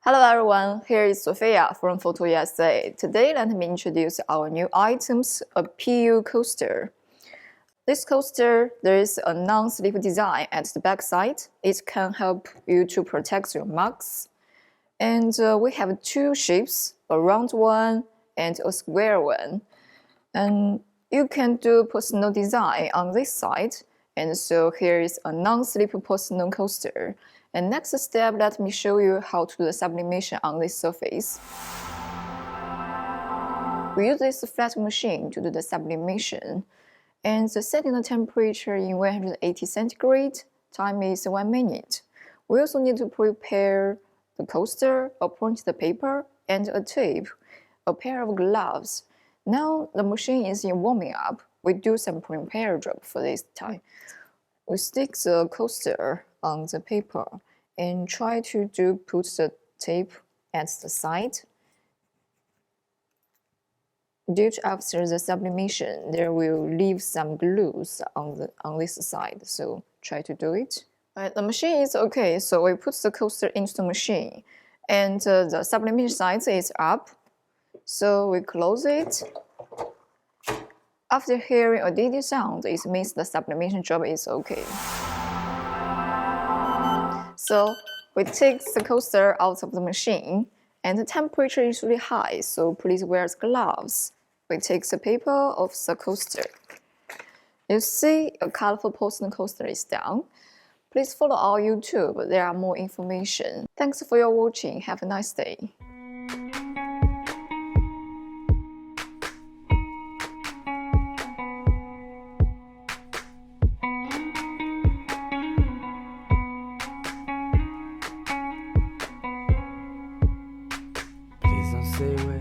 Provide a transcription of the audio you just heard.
Hello everyone, here is Sophia from Photo USA. Today let me introduce our new items, a PU coaster. This coaster, there is a non-slip design at the back side. It can help you to protect your mugs. And we have two shapes, a round one and a square one. And you can do personal design on this side. And so here is a non-slip personal coaster. And next step, let me show you how to do the sublimation on this surface. We use this flat machine to do the sublimation. And setting the temperature in 180 centigrade, time is 1 minute. We also need to prepare the coaster, a printed paper, and a tape, a pair of gloves. Now the machine is in warming up. We do some prepare job for this time. We stick the coaster on the paper and try to put the tape at the side. Due to after the sublimation, there will leave some glues on this side, so try to do it. The machine is okay, so we put the coaster into the machine, and the sublimation side is up, so we close it. After hearing a diddy sound, it means the sublimation job is okay. So we take the coaster out of the machine, and the temperature is really high, so please wear gloves. We take the paper off the coaster. You see a colorful personal coaster is done. Please follow our YouTube, there are more information. Thanks for your watching, have a nice day. Please don't say